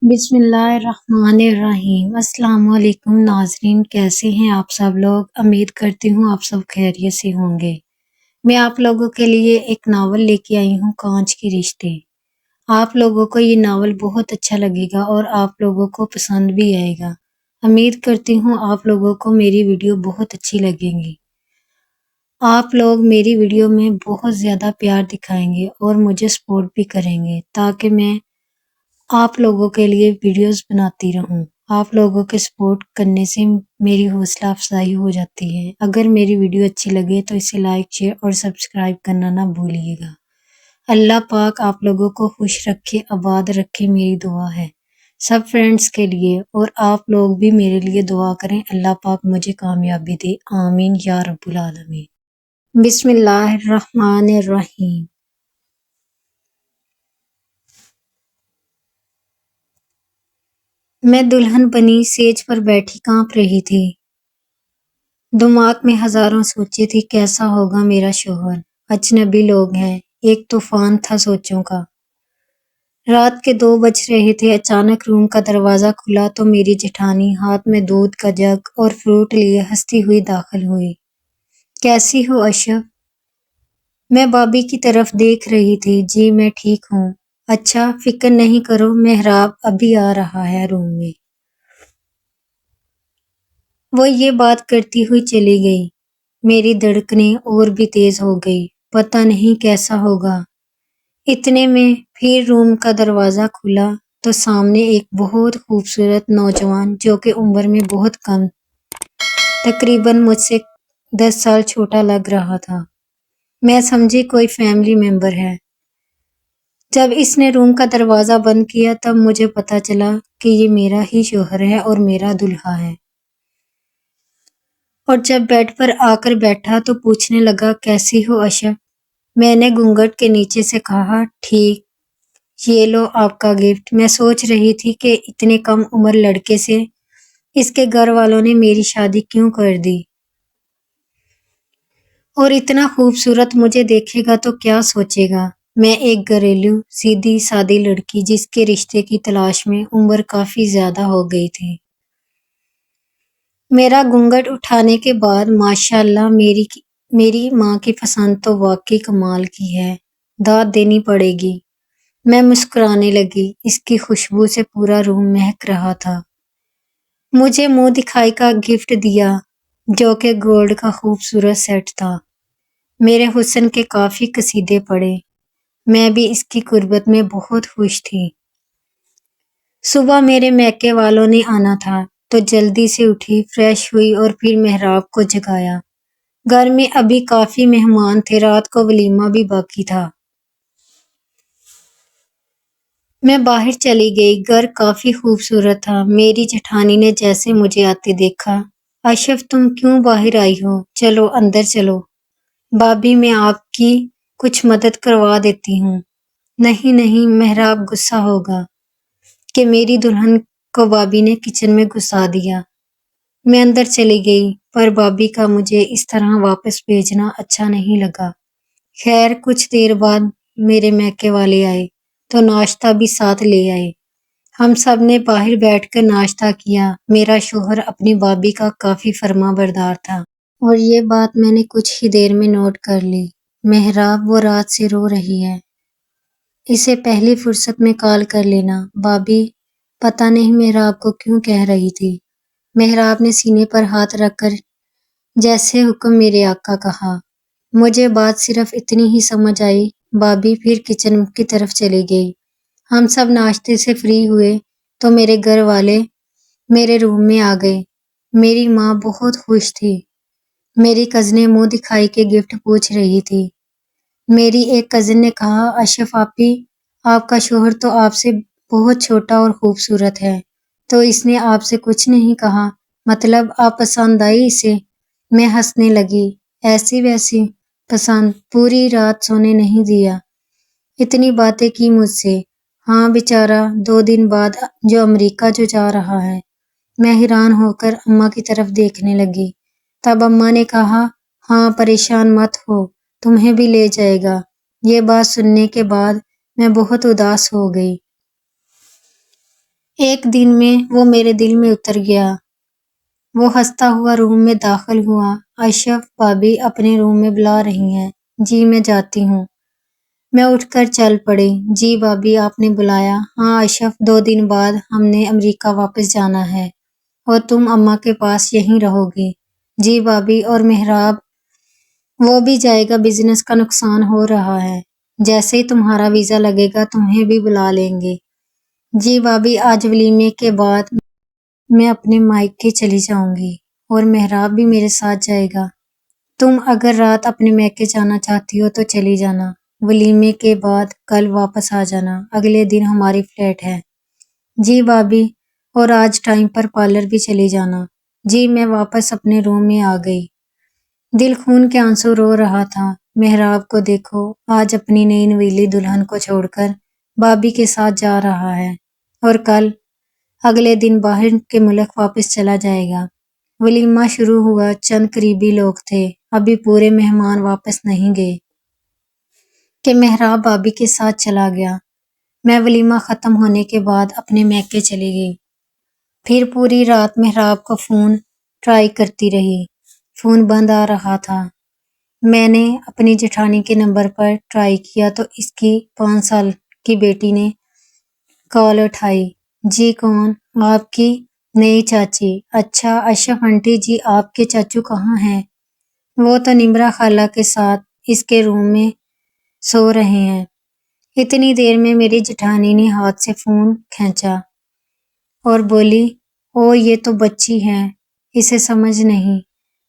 بسم اللہ الرحمن الرحیم۔ السلام علیکم ناظرین، کیسے ہیں آپ سب لوگ؟ امید کرتی ہوں آپ سب خیریت سے ہوں گے۔ میں آپ لوگوں کے لیے ایک ناول لے کے آئی ہوں، کانچ کے رشتے۔ آپ لوگوں کو یہ ناول بہت اچھا لگے گا اور آپ لوگوں کو پسند بھی آئے گا۔ امید کرتی ہوں آپ لوگوں کو میری ویڈیو بہت اچھی لگیں گی۔ آپ لوگ میری ویڈیو میں بہت زیادہ پیار دکھائیں گے اور مجھے سپورٹ بھی کریں گے تاکہ میں آپ لوگوں کے لیے ویڈیوز بناتی رہوں۔ آپ لوگوں کے سپورٹ کرنے سے میری حوصلہ افزائی ہو جاتی ہے۔ اگر میری ویڈیو اچھی لگے تو اسے لائک، شیئر اور سبسکرائب کرنا نہ بھولیے گا۔ اللہ پاک آپ لوگوں کو خوش رکھے، آباد رکھے، میری دعا ہے سب فرینڈز کے لیے، اور آپ لوگ بھی میرے لیے دعا کریں، اللہ پاک مجھے کامیابی دے، آمین یا رب العالمین۔ بسم اللہ الرحمن الرحیم۔ میں دلہن بنی سیج پر بیٹھی کانپ رہی تھی۔ دماغ میں ہزاروں سوچیں تھی، کیسا ہوگا میرا شوہر؟ اجنبی لوگ ہیں، ایک طوفان تھا سوچوں کا۔ رات کے 2 بج رہے تھے، اچانک روم کا دروازہ کھلا تو میری جیٹھانی ہاتھ میں دودھ کا جگ اور فروٹ لیے ہنستی ہوئی داخل ہوئی۔ کیسی ہو اشرف؟ میں بابی کی طرف دیکھ رہی تھی۔ جی میں ٹھیک ہوں۔ اچھا فکر نہیں کرو، محراب ابھی آ رہا ہے روم میں۔ وہ یہ بات کرتی ہوئی چلی گئی۔ میری دھڑکنیں اور بھی تیز ہو گئی، پتہ نہیں کیسا ہوگا۔ اتنے میں پھر روم کا دروازہ کھلا تو سامنے ایک بہت خوبصورت نوجوان، جو کہ عمر میں بہت کم، تقریباً مجھ سے 10 سال چھوٹا لگ رہا تھا۔ میں سمجھی کوئی فیملی ممبر ہے۔ جب اس نے روم کا دروازہ بند کیا تب مجھے پتہ چلا کہ یہ میرا ہی شوہر ہے اور میرا دلہا ہے۔ اور جب بیڈ پر آ کر بیٹھا تو پوچھنے لگا، کیسی ہو اشرف؟ میں نے گھونگھٹ کے نیچے سے کہا، ٹھیک، یہ لو آپ کا گفٹ۔ میں سوچ رہی تھی کہ اتنے کم عمر لڑکے سے اس کے گھر والوں نے میری شادی کیوں کر دی، اور اتنا خوبصورت مجھے دیکھے گا تو کیا سوچے گا۔ میں ایک گھریلو سیدھی سادی لڑکی جس کے رشتے کی تلاش میں عمر کافی زیادہ ہو گئی تھی۔ میرا گھونگھٹ اٹھانے کے بعد، ماشاءاللہ میری ماں کی پسند تو واقعی کمال کی ہے، داد دینی پڑے گی۔ میں مسکرانے لگی، اس کی خوشبو سے پورا روم مہک رہا تھا۔ مجھے منہ دکھائی کا گفٹ دیا جو کہ گولڈ کا خوبصورت سیٹ تھا۔ میرے حسن کے کافی قصیدے پڑھے۔ میں بھی اس کی قربت میں بہت خوش تھی۔ صبح میرے میکے والوں نے آنا تھا تو جلدی سے اٹھی، فریش ہوئی اور پھر محراب کو جگایا۔ گھر میں ابھی کافی مہمان تھے، رات کو ولیمہ بھی باقی تھا۔ میں باہر چلی گئی، گھر کافی خوبصورت تھا۔ میری جیٹھانی نے جیسے مجھے آتے دیکھا، اشرف تم کیوں باہر آئی ہو؟ چلو اندر چلو، بابی میں آپ کی کچھ مدد کروا دیتی ہوں۔ نہیں نہیں، محراب غصہ ہوگا کہ میری دلہن کو بابی نے کچن میں گھسا دیا۔ میں اندر چلی گئی، پر بابی کا مجھے اس طرح واپس بھیجنا اچھا نہیں لگا۔ خیر کچھ دیر بعد میرے میکے والے آئے تو ناشتہ بھی ساتھ لے آئے۔ ہم سب نے باہر بیٹھ کر ناشتہ کیا۔ میرا شوہر اپنی بابی کا کافی فرما بردار تھا، اور یہ بات میں نے کچھ ہی دیر میں نوٹ کر لی۔ محراب وہ رات سے رو رہی ہے، اسے پہلی فرصت میں کال کر لینا۔ بابی پتہ نہیں محراب کو کیوں کہہ رہی تھی۔ محراب نے سینے پر ہاتھ رکھ کر جیسے حکم میرے آقا کہا۔ مجھے بات صرف اتنی ہی سمجھ آئی۔ بابی پھر کچن کی طرف چلی گئی۔ ہم سب ناشتے سے فری ہوئے تو میرے گھر والے میرے روم میں آ گئے۔ میری ماں بہت خوش تھی۔ میری کزنیں منہ دکھائی کے گفٹ پوچھ رہی تھی۔ میری ایک کزن نے کہا، اشرف آپی، آپ کا شوہر تو آپ سے بہت چھوٹا اور خوبصورت ہے، تو اس نے آپ سے کچھ نہیں کہا؟ مطلب آپ پسند آئی اسے؟ میں ہنسنے لگی۔ ایسی ویسی پسند؟ پوری رات سونے نہیں دیا، اتنی باتیں کی مجھ سے۔ ہاں بیچارہ 2 دن بعد جو امریکہ جا رہا ہے۔ میں حیران ہو کر اماں کی طرف دیکھنے لگی۔ تب اماں نے کہا، ہاں پریشان مت ہو، تمہیں بھی لے جائے گا۔ یہ بات سننے کے بعد میں بہت اداس ہو گئی۔ ایک دن میں وہ میرے دل میں اتر گیا۔ وہ ہنستا ہوا روم میں داخل ہوا۔ اشرف، بھابی اپنے روم میں بلا رہی ہیں۔ جی میں جاتی ہوں۔ میں اٹھ کر چل پڑی۔ جی بھابی، آپ نے بلایا؟ ہاں اشرف، 2 دن بعد ہم نے امریکہ واپس جانا ہے اور تم اماں کے پاس یہیں رہو گی۔ جی بھابی، اور محراب؟ وہ بھی جائے گا، بزنس کا نقصان ہو رہا ہے۔ جیسے ہی تمہارا ویزا لگے گا تمہیں بھی بلا لیں گے۔ جی بھابی، آج ولیمے کے بعد میں اپنے مائکے چلی جاؤں گی اور محراب بھی میرے ساتھ جائے گا۔ تم اگر رات اپنے میکے جانا چاہتی ہو تو چلی جانا، ولیمے کے بعد کل واپس آ جانا، اگلے دن ہماری فلائٹ ہے۔ جی بھابی، اور آج ٹائم پر پارلر بھی چلی جانا۔ جی میں واپس اپنے روم میں آ گئی۔ دل خون کے آنسو رو رہا تھا۔ محراب کو دیکھو، آج اپنی نئی نویلی دلہن کو چھوڑ کر بھابی کے ساتھ جا رہا ہے اور کل اگلے دن باہر کے ملک واپس چلا جائے گا۔ ولیمہ شروع ہوا، چند قریبی لوگ تھے، ابھی پورے مہمان واپس نہیں گئے کہ محراب بھابی کے ساتھ چلا گیا۔ میں ولیمہ ختم ہونے کے بعد اپنے میکے چلی گئی۔ پھر پوری رات محراب کو فون ٹرائی کرتی رہی، فون بند آ رہا تھا۔ میں نے اپنی جٹھانی کے نمبر پر ٹرائی کیا تو اس کی 5 سال کی بیٹی نے کال اٹھائی۔ جی کون؟ آپ کی نئی چاچی۔ اچھا اشرف آنٹی جی، آپ کے چاچو کہاں ہیں؟ وہ تو نمرا خالہ کے ساتھ اس کے روم میں سو رہے ہیں۔ اتنی دیر میں میری جٹھانی نے ہاتھ سے فون کھینچا اور بولی، او یہ تو بچی ہے، اسے سمجھ نہیں،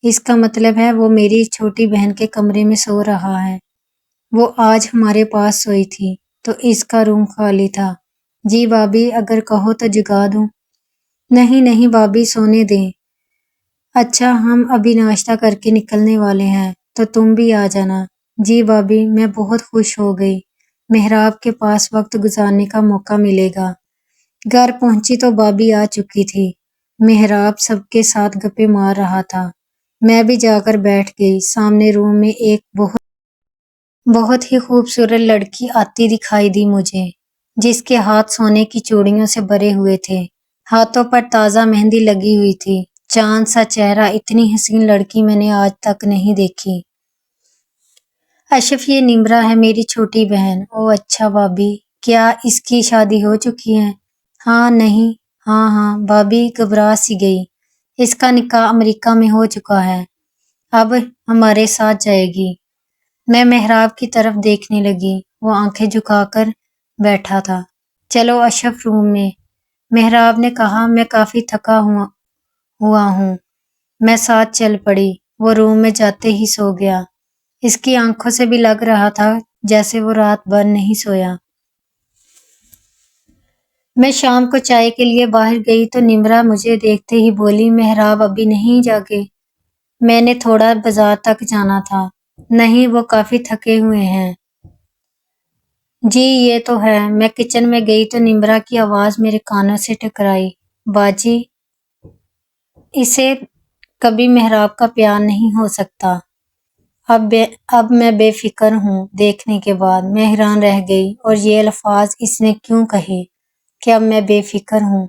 اس کا مطلب ہے وہ میری چھوٹی بہن کے کمرے میں سو رہا ہے۔ وہ آج ہمارے پاس سوئی تھی تو اس کا روم خالی تھا۔ جی بھابی، اگر کہو تو جگا دوں؟ نہیں نہیں بھابی، سونے دیں۔ اچھا ہم ابھی ناشتہ کر کے نکلنے والے ہیں تو تم بھی آ جانا۔ جی بھابی، میں بہت خوش ہو گئی، محراب کے پاس وقت گزارنے کا موقع ملے گا۔ گھر پہنچی تو بھابی آ چکی تھی۔ محراب سب کے ساتھ گپے مار رہا تھا۔ میں بھی جا کر بیٹھ گئی۔ سامنے روم میں ایک بہت ہی خوبصورت لڑکی آتی دکھائی دی مجھے، جس کے ہاتھ سونے کی چوڑیوں سے بھرے ہوئے تھے، ہاتھوں پر تازہ مہندی لگی ہوئی تھی، چاند سا چہرہ، اتنی حسین لڑکی میں نے آج تک نہیں دیکھی۔ اشرف، یہ نمرا ہے، میری چھوٹی بہن۔ او اچھا بھابی، کیا اس کی شادی ہو چکی ہے؟ ہاں نہیں، ہاں بھابی گھبرا سی گئی، اس کا نکاح امریکہ میں ہو چکا ہے، اب ہمارے ساتھ جائے گی۔ میں محراب کی طرف دیکھنے لگی، وہ آنکھیں جھکا کر بیٹھا تھا۔ چلو اشرف روم میں، محراب نے کہا، میں کافی تھکا ہوا ہوں۔ میں ساتھ چل پڑی۔ وہ روم میں جاتے ہی سو گیا۔ اس کی آنکھوں سے بھی لگ رہا تھا جیسے وہ رات بھر نہیں سویا۔ میں شام کو چائے کے لیے باہر گئی تو نمرا مجھے دیکھتے ہی بولی، محراب ابھی نہیں جاگے؟ میں نے تھوڑا بازار تک جانا تھا۔ نہیں، وہ کافی تھکے ہوئے ہیں۔ جی یہ تو ہے۔ میں کچن میں گئی تو نمرا کی آواز میرے کانوں سے ٹکرائی، باجی، اسے کبھی محراب کا پیار نہیں ہو سکتا۔ اب میں بے فکر ہوں۔ دیکھنے کے بعد میں حیران رہ گئی، اور یہ الفاظ اس نے کیوں کہے کہ اب میں بے فکر ہوں؟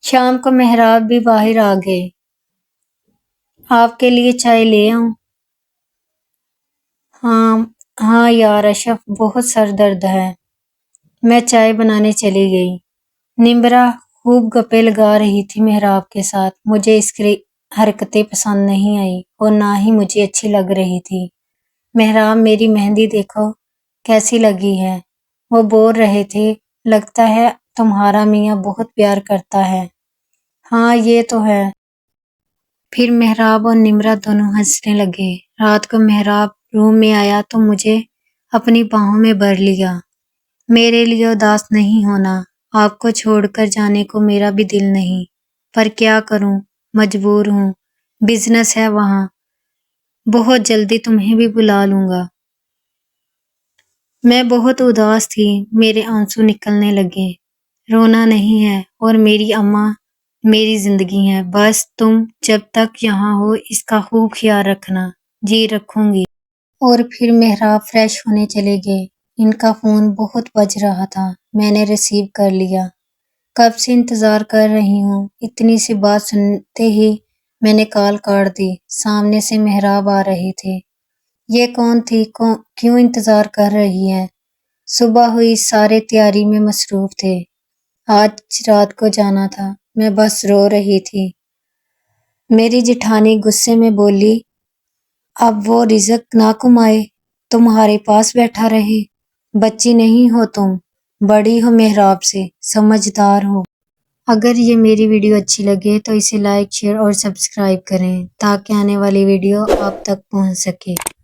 شام کو محراب بھی باہر آ گئے۔ آپ کے لیے چائے لے آؤں؟ ہاں یار اشرف، بہت سر درد ہے۔ میں چائے بنانے چلی گئی۔ نمرا خوب گپے لگا رہی تھی محراب کے ساتھ۔ مجھے اس کی حرکتیں پسند نہیں آئی اور نہ ہی مجھے اچھی لگ رہی تھی۔ محراب، میری مہندی دیکھو کیسی لگی ہے؟ وہ بول رہے تھے، لگتا ہے تمہارا میاں بہت پیار کرتا ہے۔ ہاں یہ تو ہے۔ پھر محراب اور نمرا دونوں ہنسنے لگے۔ رات کو محراب روم میں آیا تو مجھے اپنی باہوں میں بھر لیا۔ میرے لیے اداس نہیں ہونا، آپ کو چھوڑ کر جانے کو میرا بھی دل نہیں، پر کیا کروں، مجبور ہوں، بزنس ہے وہاں، بہت جلدی تمہیں بھی بلا لوں گا۔ میں بہت اداس تھی، میرے آنسو نکلنے لگے۔ رونا نہیں ہے، اور میری اماں میری زندگی ہے، بس تم جب تک یہاں ہو اس کا خوب خیال رکھنا۔ جی رکھوں گی۔ اور پھر محراب فریش ہونے چلے گئے۔ ان کا فون بہت بج رہا تھا، میں نے ریسیو کر لیا۔ کب سے انتظار کر رہی ہوں۔ اتنی سی بات سنتے ہی میں نے کال کاٹ دی۔ سامنے سے محراب آ رہے تھے۔ یہ کون تھی؟ کیوں انتظار کر رہی ہے؟ صبح ہوئی، سارے تیاری میں مصروف تھے۔ آج رات کو جانا تھا۔ میں بس رو رہی تھی۔ میری جٹھانی غصے میں بولی، اب وہ رزق نہ کمائے، تمہارے پاس بیٹھا رہے؟ بچی نہیں ہو تم، بڑی ہو محراب سے، سمجھدار ہو۔ اگر یہ میری ویڈیو اچھی لگے تو اسے لائک، شیئر اور سبسکرائب کریں تاکہ آنے والی ویڈیو آپ تک پہنچ سکے۔